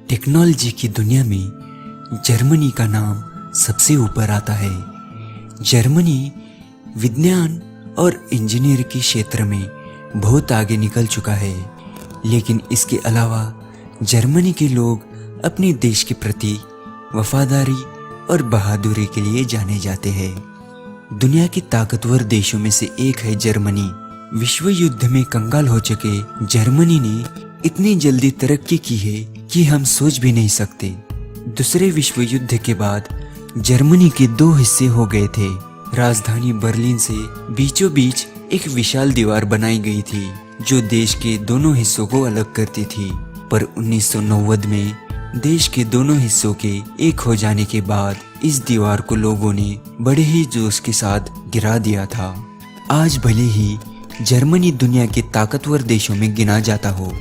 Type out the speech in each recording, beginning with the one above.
Technology की दुनिया में जर्मनी का नाम सबसे ऊपर आता है। जर्मनी विज्ञान और इंजीनियर के क्षेत्र में बहुत आगे निकल चुका है, लेकिन इसके अलावा जर्मनी के लोग अपने देश के प्रति वफादारी और बहादुरी के लिए जाने जाते हैं। दुनिया के ताकतवर देशों में से एक है जर्मनी। विश्व युद्ध में कंगाल हो चुके जर्मनी ने इतनी जल्दी तरक्की की है कि हम सोच भी नहीं सकते। दूसरे विश्व युद्ध के बाद जर्मनी के दो हिस्से हो गए थे। राजधानी बर्लिन से बीचों बीच एक विशाल दीवार बनाई गई थी जो देश के दोनों हिस्सों को अलग करती थी। पर 1990 में देश के दोनों हिस्सों के एक हो जाने के बाद इस दीवार को लोगों ने बड़े ही जोश के साथ गिरा दिया था। आज भले ही जर्मनी दुनिया के ताकतवर देशों में गिना जाता हो,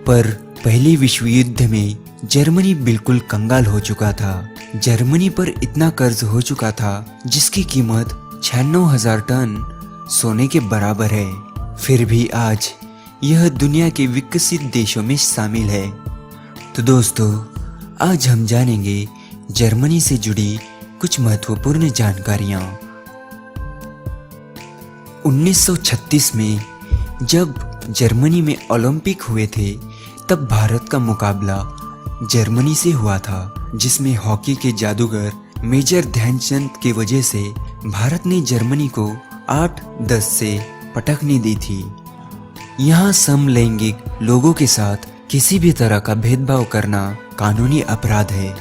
पर पहले विश्व युद्ध में जर्मनी बिल्कुल कंगाल हो चुका था। जर्मनी पर इतना कर्ज हो चुका था जिसकी कीमत 96,000 टन सोने के बराबर है। फिर भी आज यह दुनिया के विकसित देशों में शामिल है। तो दोस्तों, आज हम जानेंगे जर्मनी से जुड़ी कुछ महत्वपूर्ण जानकारियां। 1936 में जब जर्मनी में ओलंपिक हुए थे, तब भारत का मुकाबला जर्मनी से हुआ था, जिसमें हॉकी के जादूगर मेजर ध्यानचंद की वजह से भारत ने जर्मनी को 8-10 से पटकनी दी थी। यहाँ समलैंगिक लोगों के साथ किसी भी तरह का भेदभाव करना कानूनी अपराध है।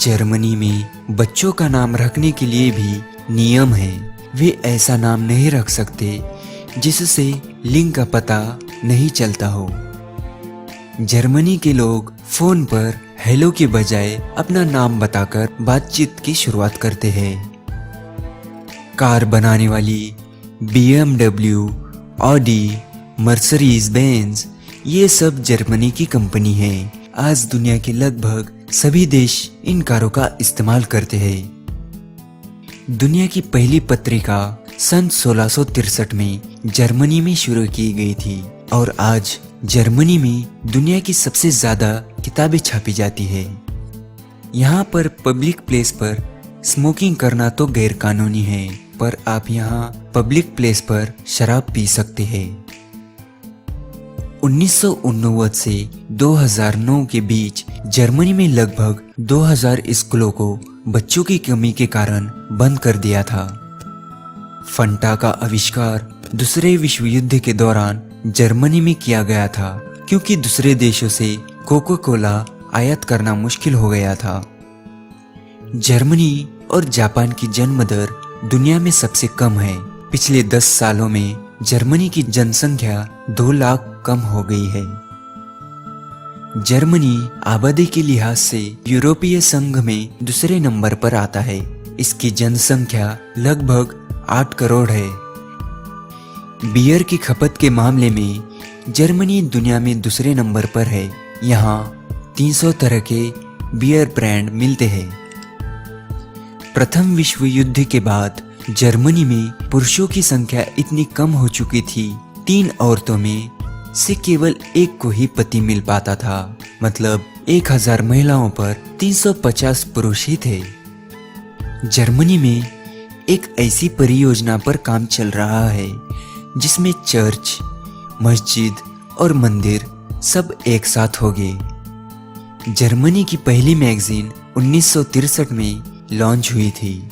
जर्मनी में बच्चों का नाम रखने के लिए भी नियम है। वे ऐसा नाम नहीं रख सकते जिससे लिंग का पता नहीं चलता हो। जर्मनी के लोग फोन पर हेलो के बजाय अपना नाम बताकर बातचीत की शुरुआत करते हैं। कार बनाने वाली BMW, ऑडी, मर्सिडीज बेंज ये सब जर्मनी की कंपनी है। आज दुनिया के लगभग सभी देश इन कारों का इस्तेमाल करते हैं। दुनिया की पहली पत्रिका सन 1663 में जर्मनी में शुरू की गई थी और आज जर्मनी में दुनिया की सबसे ज्यादा किताबें छापी जाती है। यहाँ पर पब्लिक प्लेस पर स्मोकिंग करना तो गैर कानूनी है, पर आप यहाँ पब्लिक प्लेस पर शराब पी सकते हैं। 1989 से 2009 के बीच जर्मनी में लगभग 2000 स्कूलों को बच्चों की कमी के कारण बंद कर दिया था। फंटा का आविष्कार दूसरे विश्व युद्ध के दौरान जर्मनी में किया गया था, क्योंकि दूसरे देशों से कोका कोला आयात करना मुश्किल हो गया था। जर्मनी और जापान की जन्म दर दुनिया में सबसे कम है। पिछले 10 सालों में जर्मनी की जनसंख्या 2 लाख कम हो गई है। जर्मनी आबादी के लिहाज से यूरोपीय संघ में दूसरे नंबर पर आता है। इसकी जनसंख्या लगभग 8 करोड़ है। बियर की खपत के मामले में जर्मनी दुनिया में दूसरे नंबर पर है। यहाँ 300 तरह के बियर ब्रांड मिलते हैं। प्रथम विश्व युद्ध के बाद जर्मनी में पुरुषों की संख्या इतनी कम हो चुकी थी, 3 औरतों में से केवल एक को ही पति मिल पाता था। मतलब 1000 महिलाओं पर 350 पुरुष ही थे। जर्मनी में एक ऐसी परियोजना पर काम चल रहा है जिसमें चर्च, मस्जिद और मंदिर सब एक साथ हो गए। जर्मनी की पहली मैगजीन 1963 में लॉन्च हुई थी।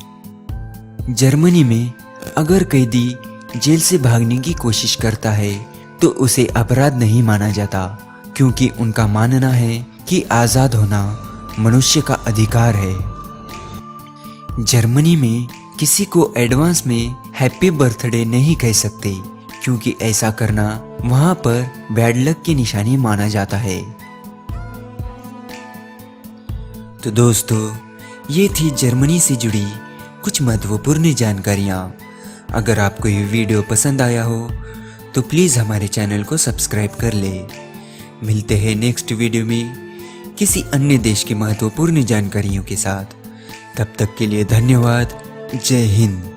जर्मनी में अगर कैदी जेल से भागने की कोशिश करता है तो उसे अपराध नहीं माना जाता, क्योंकि उनका मानना है कि आजाद होना मनुष्य का अधिकार है। जर्मनी में किसी को एडवांस में हैप्पी बर्थडे नहीं कह सकते, क्योंकि ऐसा करना वहां पर बैड लक की निशानी माना जाता है। तो दोस्तों, ये थी जर्मनी से जुड़ी कुछ महत्वपूर्ण जानकारियाँ। अगर आपको ये वीडियो पसंद आया हो तो प्लीज़ हमारे चैनल को सब्सक्राइब कर ले। मिलते हैं नेक्स्ट वीडियो में किसी अन्य देश की महत्वपूर्ण जानकारियों के साथ। तब तक के लिए धन्यवाद। जय हिंद।